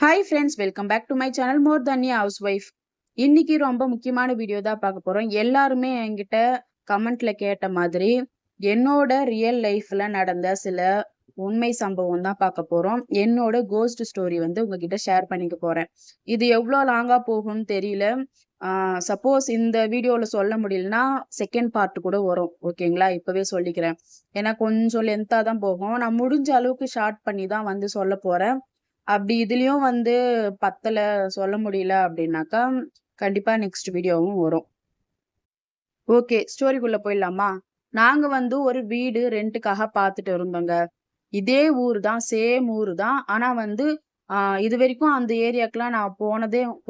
Hi friends, welcome back to my channel more than a housewife. இன்னைக்கு ரொம்ப முக்கியமான video தான் பார்க்க போறோம். எல்லாருமே என்கிட்ட கமெண்ட்ல கேட்ட மாதிரி என்னோட ரியல் லைஃப்ல நடந்த சில உண்மை சம்பவம் தான் பார்க்க போறோம். என்னோட கோஸ்ட் ஸ்டோரி வந்து உங்ககிட்ட ஷேர் பண்ணிக்க போறேன். இது எவ்வளோ லாங்கா போகும்னு தெரியல. சப்போஸ் இந்த வீடியோல சொல்ல முடியலன்னா செகண்ட் பார்ட் கூட வரும். ஓகேங்களா? இப்பவே சொல்லிக்கிறேன். ஏன்னா கொஞ்சம் லென்த்தா தான் போகும். நான் முடிஞ்ச அளவுக்கு ஷார்ட் பண்ணி தான் வந்து சொல்ல போறேன். அப்படி இதுலயும் வந்து பத்தல, சொல்ல முடியல அப்படின்னாக்கா, கண்டிப்பா நெக்ஸ்ட் வீடியோவும் வரும். ஓகே, ஸ்டோரிக்குள்ள போயிடலாமா? நாங்க வந்து ஒரு வீடு ரென்ட்டுக்காக பார்த்துட்டு இருந்தோங்க. இதே ஊர் தான், சேம் ஊர் தான். ஆனா வந்து இதுவரைக்கும் அந்த ஏரியாக்குலாம் நான்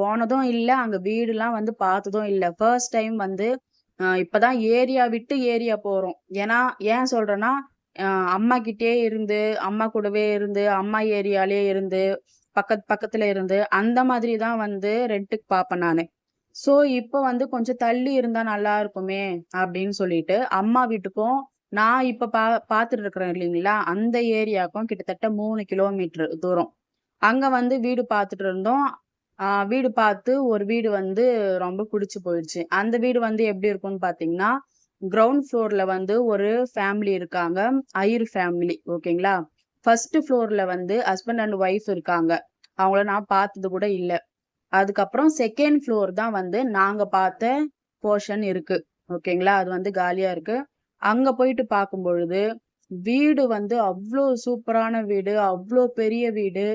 போனதும் இல்ல. அங்க வீடுலாம் வந்து பார்த்ததும் இல்ல. ஃபர்ஸ்ட் டைம் வந்து இப்பதான் ஏரியா விட்டு ஏரியா போறோம். ஏன்னா ஏன் சொல்றேன்னா, அ அம்மா கிட்டயே இருந்து, அம்மா கூடவே இருந்து, அம்மா ஏரியாலயே இருந்து, பக்கத்துல இருந்து, அந்த மாதிரி தான் வந்து ரென்ட்டுக்கு பார்ப்பேன் நானு. ஸோ, இப்ப வந்து கொஞ்சம் தள்ளி இருந்தா நல்லா இருக்குமே அப்படின்னு சொல்லிட்டு, அம்மா வீட்டுக்கும் நான் இப்ப பார்த்துட்டு இருக்கிறேன் இல்லைங்களா? அந்த ஏரியாவுக்கும் கிட்டத்தட்ட 3 கிலோமீட்டர் தூரம். அங்க வந்து வீடு பார்த்துட்டு இருந்தோம். வீடு பார்த்து ஒரு வீடு வந்து ரொம்ப புடிச்சு போயிடுச்சு. அந்த வீடு வந்து எப்படி இருக்கும்னு பார்த்தீங்கன்னா, கிரவுண்ட் ஃப்ளோர்ல வந்து ஒரு ஃபேமிலி இருக்காங்க. ஐயர் ஃபேமிலி ஓகேங்களா? ஃபர்ஸ்ட் ஃப்ளோர்ல வந்து ஹஸ்பண்ட் அண்ட் ஒய்ஃப் இருக்காங்க. அவங்கள நான் பார்த்தது கூட இல்ல. அதுக்கப்புறம் செகண்ட் ஃப்ளோர் தான் வந்து நாங்க பார்த்த போர்ஷன் இருக்கு. ஓகேங்களா? அது வந்து காலியா இருக்கு. அங்க போயிட்டு பார்க்கும்பொழுது, வீடு வந்து அவ்ளோ சூப்பரான வீடு. அவ்ளோ பெரிய வீடு.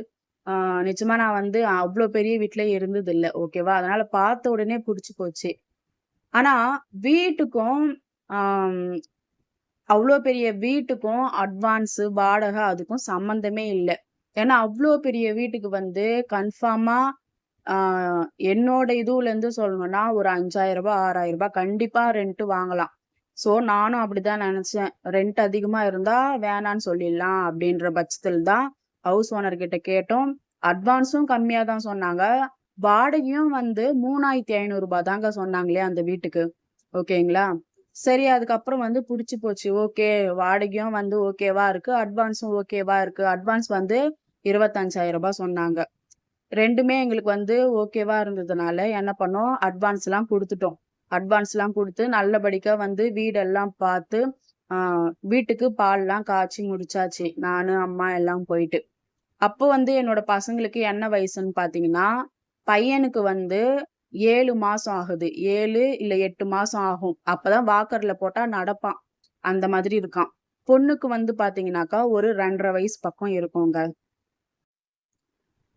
ஆ நிஜமா நான் வந்து அவ்ளோ பெரிய வீட்ல இருந்ததில்ல. ஓகேவா? அதனால பார்த்த உடனே புடிச்சு போச்சு. ஆனா வீட்டுக்கும் ஆம் அவ்ளோ பெரிய வீட்டுக்கும் அட்வான்ஸு, வாடகை அதுக்கும் சம்மந்தமே இல்ல. ஏன்னா அவ்ளோ பெரிய வீட்டுக்கு வந்து கன்ஃபார்மா ஆ என்னோட இதுவுலருந்து சொல்லணும்னா, ஒரு ரூ. 5,000 ரூ. 6,000 கண்டிப்பா ரெண்ட் வாங்கலாம். ஸோ, நானும் அப்படிதான் நெனச்சேன். ரெண்ட் அதிகமா இருந்தா வேணான்னு சொல்லிடலாம் அப்படின்ற பட்சத்துல தான் ஹவுஸ் ஓனர் கிட்ட கேட்டோம். அட்வான்ஸும் கம்மியா தான் சொன்னாங்க. வாடகையும் வந்து ரூ. 3,500 தாங்க சொன்னாங்களே அந்த வீட்டுக்கு. ஓகேங்களா? சரி அதுக்கப்புறம் வந்து புடிச்சு போச்சு. ஓகே, வாடகையும் வந்து ஓகேவா இருக்கு. அட்வான்ஸும் ஓகேவா இருக்கு. அட்வான்ஸ் வந்து ரூ. 25,000 சொன்னாங்க. 2மே எங்களுக்கு வந்து ஓகேவா இருந்ததுனால என்ன பண்ணோம், அட்வான்ஸ்லாம் குடுத்துட்டோம். அட்வான்ஸ்லாம் குடுத்து நல்லபடிக்கா வந்து வீடெல்லாம் பார்த்து, ஆ வீட்டுக்கு பால்லாம் காய்ச்சி முடிச்சாச்சு. நானு, அம்மா எல்லாம் போயிட்டு. அப்போ வந்து என்னோட பசங்களுக்கு என்ன வயசுன்னு பார்த்தீங்கன்னா, பையனுக்கு வந்து 7 மாசம் ஆகுது. 7 இல்ல 8 மாசம் ஆகும். அப்பதான் வாக்கர்ல போட்டா நடப்பான். அந்த மாதிரி இருக்கான். பொண்ணுக்கு வந்து பார்த்தீங்கன்னாக்கா, ஒரு 2 1/2 வயசு பக்கம் இருக்குங்க.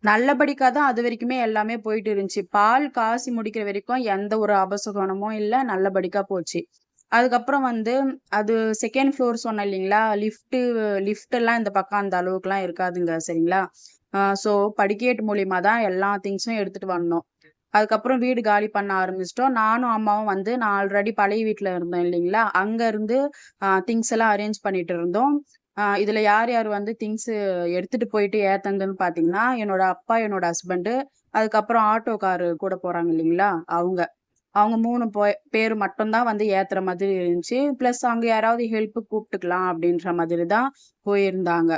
நல்லபடிக்கா தான் அதுவரைக்குமே எல்லாமே போயிட்டு இருந்துச்சு. பால் காசி முடிக்கிற வரைக்கும் எந்த ஒரு அபசகுனமும் இல்ல. நல்லபடிக்கா போச்சு. அதுக்கப்புறம் வந்து அது செகண்ட் ஃப்ளோர் சொன்னேன் இல்லைங்களா? லிஃப்ட் எல்லாம் இந்த பக்கம் அந்த அளவுக்குலாம் இருக்காதுங்க. சரிங்களா? ஸோ படிக்கட்டு மூலியமா தான் எல்லா திங்ஸும் எடுத்துட்டு வந்தோம். அதுக்கப்புறம் வீடு காலி பண்ண ஆரம்பிச்சுட்டோம். நானும், அம்மாவும் வந்து நான் ஆல்ரெடி பழைய வீட்ல இருந்தேன் இல்லைங்களா? அங்க இருந்து திங்ஸ் எல்லாம் அரேஞ்ச் பண்ணிட்டு இருந்தோம். இதுல யார் யார் வந்து திங்ஸு எடுத்துட்டு போயிட்டு ஏத்துனதுன்னு பார்த்தீங்கன்னா, என்னோட அப்பா, என்னோட ஹஸ்பண்டு, அதுக்கப்புறம் ஆட்டோக்காரு கூட போறாங்க இல்லைங்களா? அவங்க. அவங்க 3 பேரு மட்டும் தான் வந்து ஏத்துற மாதிரி இருந்துச்சு. பிளஸ் அங்க யாராவது ஹெல்ப்புக்கு கூப்ட்டுக்கலாம் அப்படின்ற மாதிரி தான் போயிருந்தாங்க.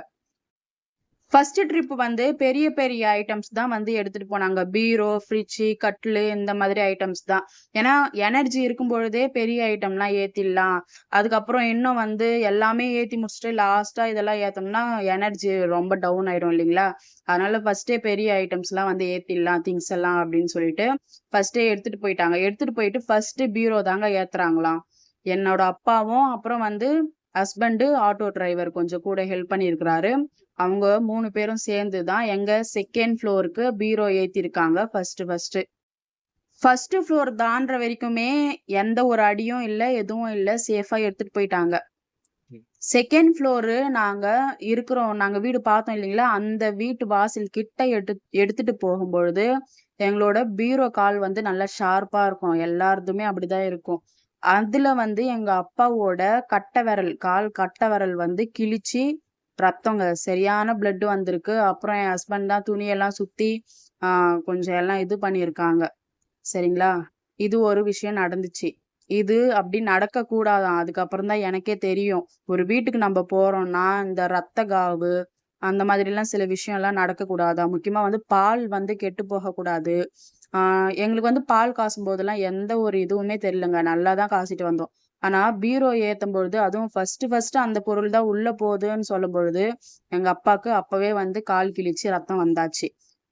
ஃபர்ஸ்ட் ட்ரிப் வந்து பெரிய பெரிய ஐட்டம்ஸ் தான் வந்து எடுத்துட்டு போனாங்க. பீரோ, ஃப்ரிட்ஜு, கட்டிலு இந்த மாதிரி ஐட்டம்ஸ் தான். ஏன்னா எனர்ஜி இருக்கும் பொழுதே பெரிய ஐட்டம்லாம் ஏத்திடலாம். அதுக்கப்புறம் இன்னும் வந்து எல்லாமே ஏத்தி முடிச்சுட்டு லாஸ்ட்டா இதெல்லாம் ஏத்தனோம்னா எனர்ஜி ரொம்ப டவுன் ஆயிடும் இல்லைங்களா? அதனால ஃபர்ஸ்ட்டே பெரிய ஐட்டம்ஸ்லாம் வந்து ஏத்திடலாம் திங்ஸ் எல்லாம் அப்படின்னு சொல்லிட்டு, ஃபர்ஸ்ட்டே எடுத்துட்டு போயிட்டாங்க. எடுத்துட்டு போயிட்டு ஃபர்ஸ்ட்டு பீரோ தாங்க ஏத்துறாங்களாம். என்னோட அப்பாவும், அப்புறம் வந்து ஹஸ்பண்டு, ஆட்டோ டிரைவர் கொஞ்சம் கூட ஹெல்ப் பண்ணியிருக்கிறாரு. அவங்க 3 பேரும் சேர்ந்து தான் எங்க செகண்ட் ஃப்ளோருக்கு பீரோ ஏத்திருக்காங்க ஃபர்ஸ்ட்டு. ஃபர்ஸ்ட் ஃப்ளோர் தாண்டுற வரைக்குமே எந்த ஒரு அடியும் இல்ல, எதுவும் இல்ல. சேஃபா எடுத்துட்டு போயிட்டாங்க. செகண்ட் ஃப்ளோரு நாங்க வீடு பார்த்தோம் இல்லைங்களா? அந்த வீட்டு வாசல் கிட்ட எடுத்துட்டு போகும்பொழுது, எங்களோட பீரோ கால் வந்து நல்லா ஷார்ப்பா இருக்கும். எல்லாருதுமே அப்படிதான் இருக்கும். அதுல வந்து எங்க அப்பாவோட கால் கட்டை விரல் வந்து கிழிச்சு ரத்தங்க. சரியான பிளட் வந்திருக்கு. அப்புறம் என் ஹஸ்பண்ட் தான் துணியெல்லாம் சுத்தி, ஆ கொஞ்சம் எல்லாம் இது பண்ணியிருக்காங்க. சரிங்களா? இது ஒரு விஷயம் நடந்துச்சு. இது அப்படி நடக்கக்கூடாதாம். அதுக்கப்புறம் தான் எனக்கே தெரியும். ஒரு வீட்டுக்கு நம்ப போறோம்னா, இந்த ரத்த காவு, அந்த மாதிரிலாம் சில விஷயம்லாம் நடக்கக்கூடாதாம். முக்கியமா வந்து பால் வந்து கெட்டு போகக்கூடாது. எங்களுக்கு வந்து பால் காசும் போதெல்லாம் எந்த ஒரு இதுவுமே தெரியலங்க. நல்லா தான் காசிட்டு வந்தோம். ஆனா பீரோ ஏத்தும்பொழுது, அதுவும் ஃபர்ஸ்ட்டு அந்த பொருள் தான் உள்ள போதுன்னு சொல்லும்பொழுது, எங்க அப்பாக்கு அப்பவே வந்து கால் கிழிச்சு ரத்தம் வந்தாச்சு.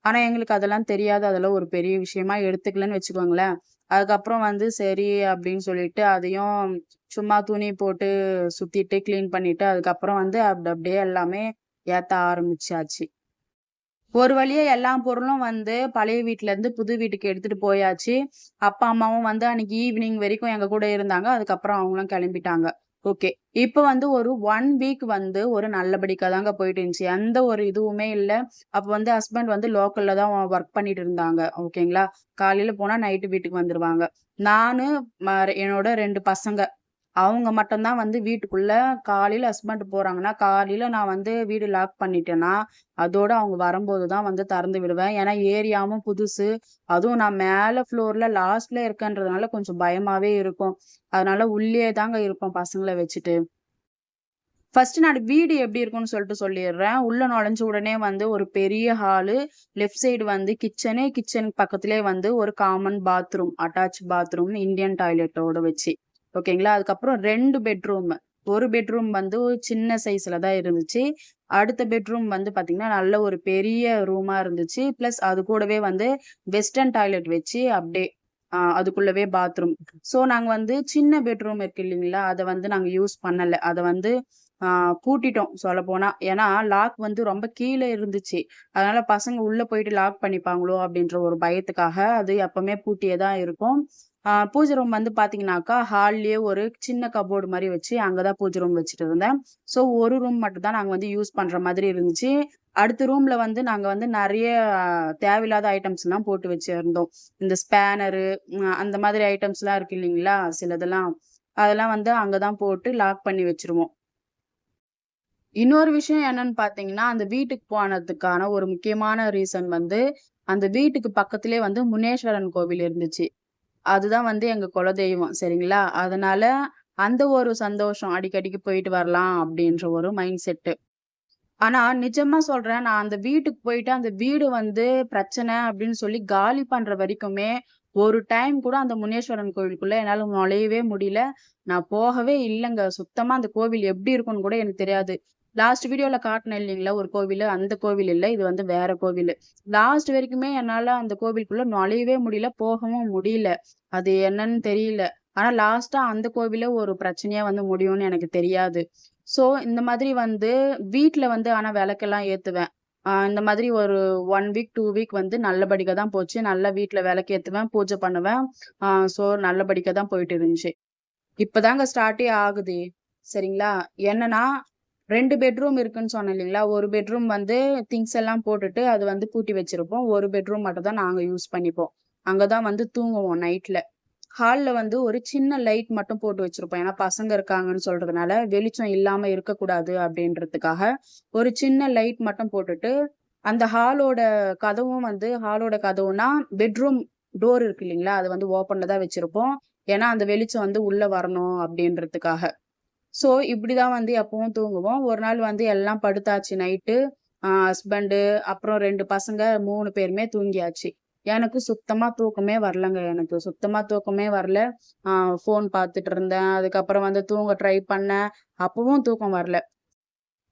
ஆனா எங்களுக்கு அதெல்லாம் தெரியாது. அதெல்லாம் ஒரு பெரிய விஷயமா எடுத்துக்கலன்னு வச்சுக்கோங்களேன். அதுக்கப்புறம் வந்து சரி அப்படின்னு சொல்லிட்டு அதையும் சும்மா துணி போட்டு சுத்திட்டு, கிளீன் பண்ணிட்டு, அதுக்கப்புறம் வந்து அப்படியே எல்லாமே ஏத்த ஆரம்பிச்சாச்சு. ஒரு வழியா எல்லா பொருளும் வந்து பழைய வீட்லருந்து புது வீட்டுக்கு எடுத்துட்டு போயாச்சு. அப்பா, அம்மாவும் வந்து அன்னைக்கு ஈவினிங் வரைக்கும் எங்க கூட இருந்தாங்க. அதுக்கப்புறம் அவங்களும் கெளம்பிட்டாங்க. ஓகே. இப்ப வந்து ஒரு 1 வீக் வந்து ஒரு நல்லபடிக்கா தாங்க போயிட்டு இருந்துச்சு. எந்த ஒரு இதுவுமே இல்ல. அப்ப வந்து ஹஸ்பண்ட் வந்து லோக்கல்ல தான் ஒர்க் பண்ணிட்டு இருந்தாங்க. ஓகேங்களா. காலையில போனா நைட்டு வீட்டுக்கு வந்துருவாங்க. நானு என்னோட 2 பசங்க. அவங்க மட்டும் தான் வந்து வீட்டுக்குள்ள காலையில ஹஸ்பண்ட் போறாங்கன்னா, காலையில நான் வந்து வீடு லாக் பண்ணிட்டேன்னா, அதோட அவங்க வரும்போது தான் வந்து திறந்து விடுவேன். ஏன்னா ஏரியாவும் புதுசு. அதுவும் நான் மேல ஃப்ளோர்ல லாஸ்ட்ல இருக்கேன்றதுனால கொஞ்சம் பயமாவே இருக்கும். அதனால உள்ளயே தாங்க இருப்போம் பசங்கள வச்சுட்டு. ஃபர்ஸ்ட்டு நான் வீடு எப்படி இருக்கும்னு சொல்லிட்டு சொல்லிர்றேன். உள்ள நுழைஞ்ச உடனே வந்து ஒரு பெரிய ஹாலு, லெஃப்ட் சைடு வந்து கிச்சனு, கிச்சனுக்கு பக்கத்திலேயே வந்து ஒரு common bathroom, attach bathroom Indian டாய்லெட்டோட வச்சு. ஓகேங்களா. அதுக்கப்புறம் 2 பெட்ரூம். ஒரு பெட்ரூம் வந்து ஒரு சின்ன சைஸ்ல தான் இருந்துச்சு. அடுத்த பெட்ரூம் வந்து பார்த்தீங்கன்னா, நல்ல ஒரு பெரிய ரூமா இருந்துச்சு. பிளஸ் அது கூடவே வந்து வெஸ்டர்ன் டாய்லெட் வச்சு அப்படியே அதுக்குள்ளவே பாத்ரூம். ஸோ நாங்க வந்து சின்ன பெட்ரூம் இருக்கு இல்லீங்களா, அத வந்து நாங்க யூஸ் பண்ணல. அத வந்து ஆ பூட்டிட்டோம் சொல்லப்போனா. ஏன்னா, லாக் வந்து ரொம்ப கீழ இருந்துச்சு. அதனால பசங்க உள்ள போயிட்டு லாக் பண்ணிப்பாங்களோ! அப்டின்ற ஒரு பயத்துக்காக அது எப்பவுமே பூட்டியே தான் இருக்கும். பூஜை ரூம் வந்து பார்த்தீங்கன்னாக்கா, ஹால்லயே ஒரு சின்ன கப்போர்டு மாரி வச்சு, அங்க தான் பூஜை ரூம் வச்சுட்டு இருந்தேன். ஸோ, ஒரு ரூம் மட்டும் தான் நாங்க வந்து யூஸ் பண்ற மாதிரி இருந்துச்சு. அடுத்த ரூம்ல வந்து நாங்க வந்து நெறைய தேவையில்லாத ஐட்டம்ஸ்லாம் போட்டு வச்சிருந்தோம். இந்த ஸ்பேனரு அந்த மாதிரி ஐட்டம்ஸ்லாம் இருக்கு இல்லீங்களா? சிலதெல்லாம். அதெல்லாம் வந்து அங்க தான் போட்டு லாக் பண்ணி வச்சுருவோம். இன்னொரு விஷயம் என்னன்னு பார்த்தீங்கன்னா, அந்த வீட்டுக்கு போனதுக்கான ஒரு முக்கியமான ரீசன் வந்து, அந்த வீட்டுக்கு பக்கத்திலேயே வந்து முனேஸ்வரன் கோவில் இருந்துச்சு. அதுதான் வந்து எங்க குலதெய்வம் சரிங்களா? அதனால அந்த ஒரு சந்தோஷம் அடிக்கடிக்கு போயிட்டு வரலாம் அப்டின்ற ஒரு மைண்ட் செட்டு. ஆனா நிஜமா சொல்றேன், நான் அந்த வீட்டுக்கு போயிட்டு அந்த வீடு வந்து பிரச்சனை அப்டின்னு சொல்லி காலி பண்ற வரைக்குமே, ஒரு டைம் கூட அந்த முனேஸ்வரன் கோவிலுக்குள்ள என்னால நுழையவே முடியல. நான் போகவே இல்லங்க. சுத்தமா அந்த கோவில் எப்டி இருக்கும்னு கூட எனக்கு தெரியாது. லாஸ்ட் வீடியோல காட்டுனேன் இல்லீங்களா? ஒரு கோவிலு. அந்த கோவில் இல்ல. இது வந்து வேற கோவிலு. லாஸ்ட் வரைக்குமே என்னால அந்த கோவிலுக்குள்ள நுழையவே முடியல. போகவும் முடியல. அது என்னன்னு தெரியல. ஆனா லாஸ்ட்டா அந்த கோவிலே ஒரு பிரச்சனையா வந்து முடியும்னு எனக்கு தெரியாது. ஸோ இந்த மாதிரி வந்து வீட்ல வந்து ஆனா விளக்கெல்லாம் ஏத்துவேன். இந்த மாதிரி ஒரு 1 வீக், 2 வீக் வந்து நல்லபடிக்கா தான் போச்சு. நல்லா வீட்ல விளக்கு ஏத்துவேன், பூஜை பண்ணுவேன். ஸோ நல்லபடிக்கா தான் போயிட்டு இருந்துச்சு. இப்பதாங்க ஸ்டார்ட்டே ஆகுதே! சரிங்களா? என்னன்னா 2 பெட்ரூம் இருக்குன்னு சொன்னேன் இல்லீங்களா? ஒரு பெட்ரூம் வந்து திங்ஸ் எல்லாம் போட்டுட்டு அது வந்து பூட்டி வச்சிருப்போம். ஒரு பெட்ரூம் மட்டும் தான் நாங்க யூஸ் பண்ணிப்போம். அங்க தான் வந்து தூங்குவோம் நைட்ல. ஹால்ல வந்து ஒரு சின்ன லைட் மட்டும் போட்டு வச்சிருப்போம். ஏன்னா பசங்க இருக்காங்கன்னு சொல்றதுனால, வெளிச்சம் இல்லாம இருக்கக்கூடாது அப்டின்றதுக்காக, ஒரு சின்ன லைட் மட்டும் போட்டுட்டு, அந்த ஹாலோட கதவுனா, பெட்ரூம் டோர் இருக்கு இல்லீங்களா? அது வந்து ஓப்பன்ல தான் வச்சிருப்போம். ஏன்னா, அந்த வெளிச்சம் வந்து உள்ள வரணும் அப்டின்றதுக்காக. ஸோ, இப்படிதான் வந்து எப்பவும் தூங்குவோம். ஒரு நாள் வந்து எல்லாம் படுத்தாச்சு நைட்டு. ஹஸ்பண்டு, அப்புறம் 2 பசங்க 3 பேருமே தூங்கியாச்சு. எனக்கு சுத்தமா தூக்கமே வரலங்க. எனக்கு சுத்தமா தூக்கமே வரல. ஆ ஃபோன் பார்த்துட்டு இருந்தேன். அதுக்கப்புறம் வந்து தூங்க ட்ரை பண்ணேன். அப்பவும் தூக்கம் வரல.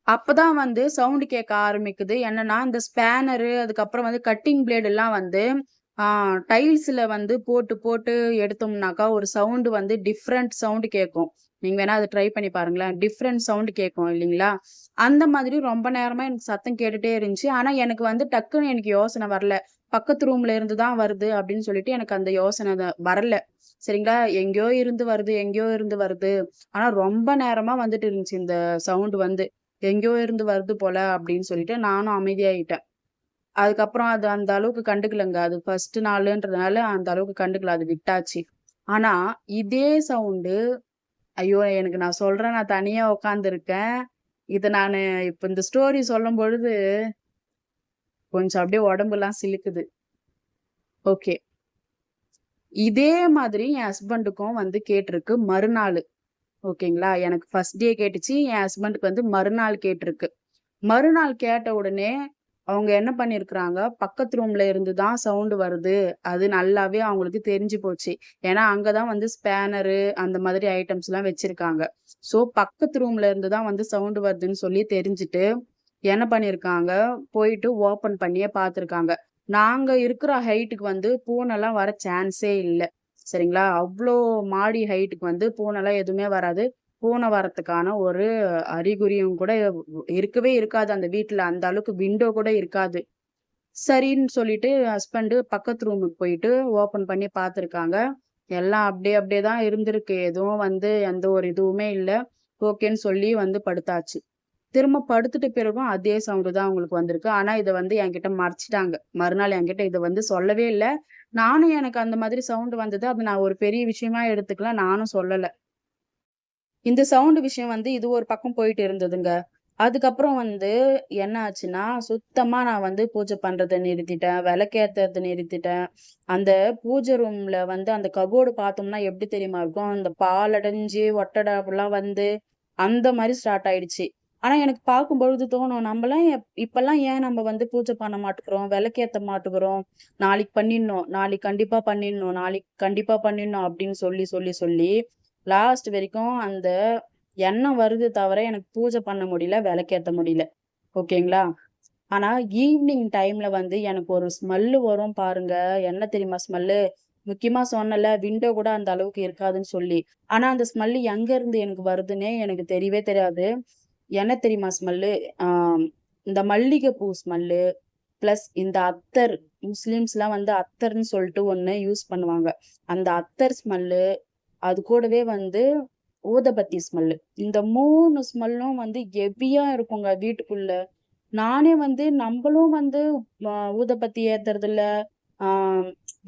அப்பதான் வந்து சவுண்ட் கேட்க ஆரம்பிக்குது. என்னன்னா, இந்த ஸ்பேனரு, அதுக்கப்புறம் வந்து கட்டிங் பிளேடுலாம் வந்து ஆ டைல்ஸ்ல வந்து போட்டு, போட்டு எடுத்தோம்னாக்கா, ஒரு சவுண்ட் வந்து டிஃபரண்ட் சவுண்ட் கேட்கும். நீங்க வேணா அத ட்ரை பண்ணி பாருங்களேன். டிஃபரண்ட் சவுண்ட் கேட்கும் இல்லீங்களா? அந்த மாதிரி ரொம்ப நேரமா எனக்கு சத்தம் கேட்டுட்டே இருந்துச்சு. ஆனா, எனக்கு வந்து டக்குன்னு எனக்கு யோசனை வரல. பக்கத்து ரூம்ல இருந்து தான் வருது அப்படின்னு சொல்லிட்டு எனக்கு அந்த யோசனை வரல. சரிங்களா? எங்கேயோ இருந்து வருது, எங்கேயோ இருந்து வருது. ஆனா, ரொம்ப நேரமா வந்துட்டு இருந்துச்சு இந்த சவுண்ட் வந்து. எங்கேயோ இருந்து வருது போல அப்படின்னு சொல்லிட்டு நானும் அமைதியாயிட்டேன். அதுக்கப்புறம் அது அந்த அளவுக்கு கண்டுக்கலங்க. அது ஃபர்ஸ்ட் நாளுன்றதுனால அந்த அளவுக்கு கண்டுக்கல. அது விட்டாச்சு. ஆனா, இதே சவுண்டு ஐயோ! எனக்கு நான் சொல்றேன் நான் தனியா உட்காந்துருக்கேன். இத நானு இப்ப இந்த ஸ்டோரி சொல்லும்பொழுது, கொஞ்சம் அப்படியே உடம்பெல்லாம் சிலுக்குது. ஓகே. இதே மாதிரி என் ஹஸ்பண்டுக்கும் வந்து கேட்டிருக்கு மறுநாளு. ஓகேங்களா? எனக்கு ஃபர்ஸ்ட் டே கேட்டுச்சு. என் ஹஸ்பண்டுக்கு வந்து மறுநாள் கேட்டிருக்கு. மறுநாள் கேட்ட உடனே அவங்க என்ன பண்ணியிருக்கிறாங்க, பக்கத்து ரூம்ல இருந்து தான் சவுண்ட் வருது. அது நல்லாவே அவங்களுக்கு தெரிஞ்சு போச்சு. ஏன்னா, அங்க தான் வந்து ஸ்பேனரு அந்த மாதிரி ஐட்டம்ஸ்லாம் வச்சிருக்காங்க. ஸோ, பக்கத்து ரூம்ல இருந்து தான் வந்து சவுண்ட் வருதுன்னு சொல்லி தெரிஞ்சுட்டு, என்ன பண்ணியிருக்காங்க, போயிட்டு ஓப்பன் பண்ணியே பார்த்துருக்காங்க. நாங்க இருக்கிற ஹைட்டுக்கு வந்து பூனைலாம் வர சான்ஸே இல்ல. சரிங்களா? அவ்ளோ மாடி ஹைட்டுக்கு வந்து பூனைலாம் எதுவுமே வராது. பூனை வரத்துக்கான ஒரு அறிகுறியும் கூட இருக்கவே இருக்காது அந்த வீட்ல. அந்த அளவுக்கு விண்டோ கூட இருக்காது. சரின்னு சொல்லிட்டு ஹஸ்பண்ட் பக்கத்து ரூமுக்கு போயிட்டு ஓப்பன் பண்ணி பார்த்துருக்காங்க. எல்லாம் அப்படியே அப்படியே தான் இருந்திருக்கு. எதுவும் வந்து எந்த ஒரு இதுவுமே இல்ல. ஓகேன்னு சொல்லி வந்து படுத்தாச்சு. திரும்ப படுத்துட்ட பிறகும் அதே சவுண்டு தான் அவங்களுக்கு வந்திருக்கு. ஆனா இத வந்து என்கிட்ட மறைச்சுட்டாங்க. மறுநாள் என்கிட்ட இத வந்து சொல்லவே இல்ல. நானும் எனக்கு அந்த மாதிரி சவுண்ட் வந்தது. அத நான் ஒரு பெரிய விஷயமா எடுத்துக்கல. நானும் சொல்லல. இந்த சவுண்ட் விஷயம் வந்து இது ஒரு பக்கம் போயிட்டு இருந்ததுங்க. அதுக்கப்புறம் வந்து என்ன ஆச்சுன்னா, சுத்தமா நான் வந்து பூஜை பண்றத நிறுத்திட்டேன். விளக்கேத்துறத நிறுத்திட்டேன். அந்த பூஜை ரூம்ல வந்து அந்த கபோர்டு பார்த்தோம்னா எப்படி தெரியுமா இருக்கும்? அந்த பாழடைஞ்சு, ஒட்டடை வந்து அந்த மாரி ஸ்டார்ட் ஆயிடுச்சு. ஆனா எனக்கு பார்க்கும்பொழுது தோணும், நம்மலாம் இப்பலாம் ஏன் நம்ம வந்து பூஜை பண்ண மாட்டுக்கிறோம்? விளக்கேத்த மாட்டுக்கிறோம்? நாளைக்கு பண்ணிடணும். நாளைக்கு கண்டிப்பா பண்ணிடணும். நாளைக்கு கண்டிப்பா பண்ணிடணும் அப்படின்னு சொல்லி, சொல்லி, சொல்லி லாஸ்ட் வரைக்கும் அந்த எண்ணம் வருது தவிர எனக்கு பூஜை பண்ண முடியல, விளக்கேத்த முடியல. ஓகேங்களா? ஆனா ஈவ்னிங் டைம்ல வந்து எனக்கு ஒரு ஸ்மெல்லு வரும் பாருங்க. என்ன தெரியுமா ஸ்மெல்லு? முக்கியமா சொன்னேன்ல, விண்டோ கூட அந்த அளவுக்கு இருக்காதுன்னு சொல்லி. ஆனா அந்த ஸ்மெல்லு எங்கருந்து எனக்கு வருதுன்னே எனக்கு தெரியவே தெரியாது. என்ன தெரியுமா ஸ்மெல்லு? ஆ இந்த மல்லிகை பூ ஸ்மெல்லு, பிளஸ் இந்த அத்தர் முஸ்லிம்ஸ்லாம் வந்து அத்தர்ன்னு சொல்லிட்டு ஒண்ணு யூஸ் பண்ணுவாங்க. அந்த அத்தர் ஸ்மெல்லு, அது கூடவே வந்து ஊதபத்தி ஸ்மெல்லு. இந்த 3 ஸ்மெல்லும் வந்து ஹெவியா இருக்குங்க வீட்டுக்குள்ள. நானே வந்து நம்பளும் வந்து ஊதபத்தி ஏத்துறதில்ல. ஆ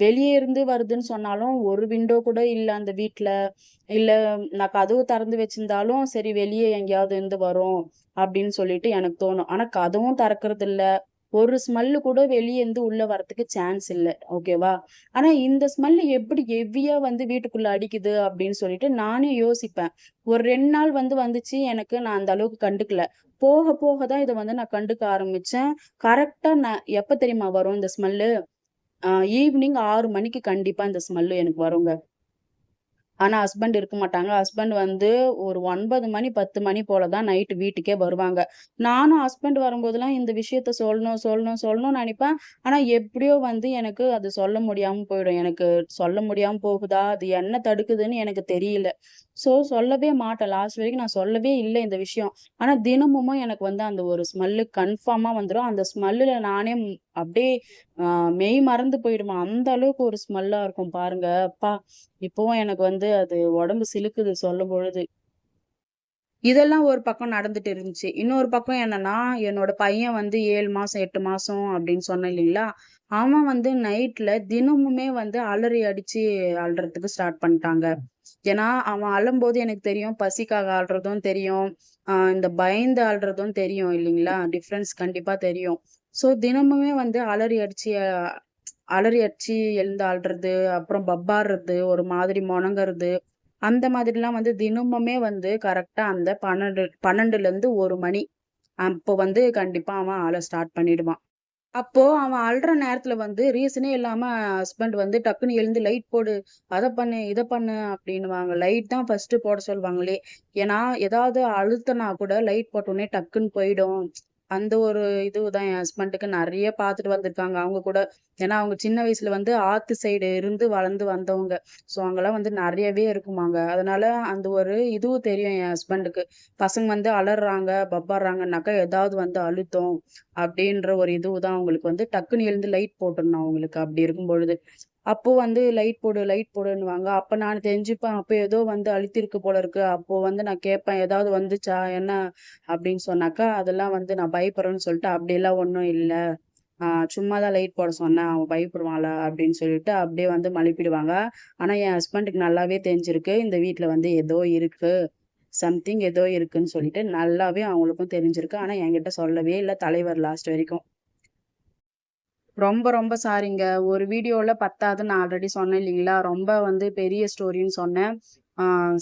வெளிய இருந்து வருதுன்னு சொன்னாலும், ஒரு விண்டோ கூட இல்ல அந்த வீட்ல. இல்ல நான் கதவு திறந்து வச்சிருந்தாலும், சரி வெளிய எங்கேயாவது இருந்து வரும் அப்படின்னு சொல்லிட்டு எனக்கு தோணும். ஆனா கதவும் திறக்கறதில்ல. ஒரு ஸ்மெல்லு கூட வெளிய இருந்து உள்ள வரதுக்கு சான்ஸ் இல்ல. ஓகேவா? ஆனா இந்த ஸ்மெல் எப்படி ஹெவியா வந்து வீட்டுக்குள்ள அடிக்குது அப்படின்னு சொல்லிட்டு நானே யோசிப்பேன். ஒரு 2 நாள் வந்து வந்துச்சு. எனக்கு நான் அந்த அளவுக்கு கண்டுக்கல. போக போக தான் இத வந்து நான் கண்டுக்க ஆரம்பிச்சேன். கரெக்ட்டா நான் எப்ப தெரியுமா வரும் இந்த ஸ்மெல்லு? அ ஈவினிங் 6 மணிக்கு கண்டிப்பா இந்த ஸ்மெல்லு எனக்கு வருங்க. ஆனா ஹஸ்பண்ட் இருக்க மாட்டாங்க. ஹஸ்பண்ட் வந்து ஒரு 9 மணி, 10 மணி போல தான் நைட் வீட்டுக்கே வருவாங்க. நானும் ஹஸ்பண்ட் வரும்போதெல்லாம் இந்த விஷயத்த சொல்லணும், சொல்லணும், சொல்லணும்னு நெனைப்பேன். ஆனா எப்படியோ வந்து எனக்கு அது சொல்ல முடியாம போயிடும். எனக்கு சொல்ல முடியாம போகுதா? அது என்ன தடுக்குதுன்னு எனக்கு தெரியல. சொல்லவே மாட்டேன். லாஸ்ட் வரைக்கும் நான் சொல்லவே இல்ல இந்த விஷயம். ஆனா தினமும் எனக்கு வந்து அந்த ஒரு ஸ்மெல்லு கன்ஃபார்மா வந்துரும். அந்த ஸ்மெல்லுல நானே அப்படியே அ மெய் மறந்து போயிடுவேன். அந்த அளவுக்கு ஒரு ஸ்மெல்லா இருக்கும் பாருங்க. அப்பா! இப்பவும் எனக்கு வந்து அது உடம்பு சிலுக்குது சொல்லும்பொழுது. இதெல்லாம் ஒரு பக்கம் நடந்துட்டு இருந்துச்சு. இன்னொரு பக்கம் என்னன்னா, என்னோட பையன் வந்து 7 மாசம், 8 மாசம் அப்படின்னு சொன்னேன் இல்லைங்களா? அவன் வந்து நைட்ல தினமுமே வந்து அலறி அடிச்சு அழுறதுக்கு ஸ்டார்ட் பண்ணிட்டாங்க. ஏன்னா, அவன் அழும்போது எனக்கு தெரியும். பசிக்காக அழுறதும் தெரியும். இந்த பயந்து அழுறதும் தெரியும் இல்லைங்களா? டிஃபரன்ஸ் கண்டிப்பா தெரியும். தினமுமே வந்து அலறி அடிச்சு எழுந்து அழுறது, அப்புறம் பப்பார்றது, ஒரு மாதிரி மொனங்குறது, அந்த மாதிரிலாம் வந்து தினமுமே வந்து கரெக்ட்டா அந்த 12லேருந்து 1 மணி. அப்போ வந்து கண்டிப்பா அவன் அழ ஸ்டார்ட் பண்ணிடுவான். அப்போ அவன் அழுற நேரத்துல வந்து ரீசனே இல்லாம ஹஸ்பண்ட் வந்து டக்குன்னு எழுந்து லைட் போடு, அத பண்ணு, இத பண்ணு அப்டின்னுவாங்க. லைட் தான் ஃபர்ஸ்ட்டு போட சொல்வாங்களே. ஏன்னா, ஏதாவது அழுத்தனா கூட லைட் போட்டோனே டக்குன்னு போயிடும். அந்த ஒரு இதுதான் என் ஹஸ்பண்டுக்கு நெறைய பார்த்துட்டு வந்திருக்காங்க. அவங்க கூட ஏன்னா, அவங்க சின்ன வயசுல வந்து ஆத்து சைடு இருந்து வளர்ந்து வந்தவங்க. அங்கலாம் வந்து நெறையவே இருக்குமாங்க. அதனால அந்த ஒரு இதுவும் தெரியும் என் ஹஸ்பண்டுக்கு. பசங்க வந்து அலர்றாங்க, பப்பார்றாங்கன்னாக்கா ஏதாவது வந்து அழுத்தம். அப்படின்ற ஒரு இதுதான் அவங்களுக்கு வந்து டக்குன்னு எழுந்து லைட் போட்டுறணும் அவங்களுக்கு அப்படி இருக்கும் பொழுது. அப்போ வந்து லைட் போடு, லைட் போடுன்னுவாங்க. அப்ப நான் தெரிஞ்சுப்பேன். அப்ப ஏதோ வந்து அழுத்திருக்கு போல இருக்கு. அப்போ வந்து நான் கேட்பேன். ஏதாவது வந்துச்சா? என்ன? அப்படின்னு சொன்னாக்கா, அதெல்லாம் வந்து நான் பயப்படுறேன்னு சொல்லிட்டு, அப்படியெல்லாம் ஒண்ணும் இல்ல. ஆ சும்மா தான் லைட் போட சொன்னேன். அவன் பயப்படுவான்ல அப்படின்னு சொல்லிட்டு அப்படியே வந்து மழுப்பிடுவாங்க. ஆனா என் ஹஸ்பண்டுக்கு நல்லாவே தெரிஞ்சிருக்கு. இந்த வீட்ல வந்து ஏதோ இருக்கு. சம்திங் ஏதோ இருக்குன்னு சொல்லிட்டு நல்லாவே அவங்களுக்கும் தெரிஞ்சிருக்கு. ஆனா என்கிட்ட சொல்லவே இல்ல தலைவர் லாஸ்ட் வரைக்கும். ரொம்ப ரொம்ப சாரிங்க. ஒரு வீடியோல பத்தாதுன்னு நான் ஆல்ரெடி சொன்னேன் இல்லீங்களா? ரொம்ப வந்து பெரிய ஸ்டோரின்னு சொன்னேன்.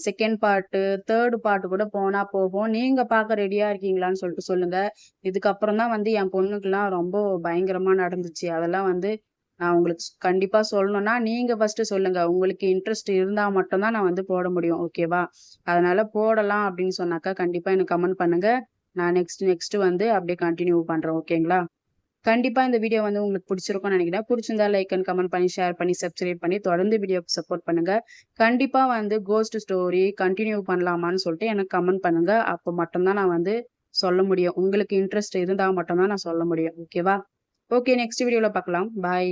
செகண்ட் பார்ட்டு, தேர்ட் பார்ட் கூட போனா போகும். நீங்க பார்க்க ரெடியா இருக்கீங்களான்னு சொல்லிட்டு சொல்லுங்க. இதுக்கப்புறம் தான் வந்து என் பொண்ணுக்குலாம் ரொம்ப பயங்கரமா நடந்துச்சு. அதெல்லாம் வந்து நான் உங்களுக்கு கண்டிப்பா சொல்லணும்னா, நீங்க ஃபர்ஸ்ட்டு சொல்லுங்க. உங்களுக்கு இன்ட்ரெஸ்ட் இருந்தா மட்டும் தான் நான் வந்து போட முடியும். ஓகேவா? அதனால போடலாம் அப்படின்னு சொன்னாக்கா, கண்டிப்பா எனக்கு கமெண்ட் பண்ணுங்க. நான் நெக்ஸ்ட் வந்து அப்படியே கன்டின்யூ பண்றேன். ஓகேங்களா? கண்டிப்பா இந்த வீடியோ வந்து உங்களுக்கு பிடிச்சிருக்கும்னு நினைக்கிறேன். பிடிச்சிருந்தா லைக் அண்ட் கமெண்ட் பண்ணி, ஷேர் பண்ணி, சப்ஸ்கிரைப் பண்ணி தொடர்ந்து வீடியோக்கு சப்போர்ட் பண்ணுங்க. கண்டிப்பா வந்து கோஸ்ட் ஸ்டோரி கன்டின்யூ பண்ணலாமான்னு சொல்லிட்டு எனக்கு கமெண்ட் பண்ணுங்க. அப்போ மட்டும் தான் நான் வந்து சொல்ல முடியும். உங்களுக்கு இன்ட்ரெஸ்ட் இருந்தா மட்டும் தான் நான் சொல்ல முடியும். ஓகேவா? ஓகே, நெக்ஸ்ட் வீடியோல பார்க்கலாம். பாய்.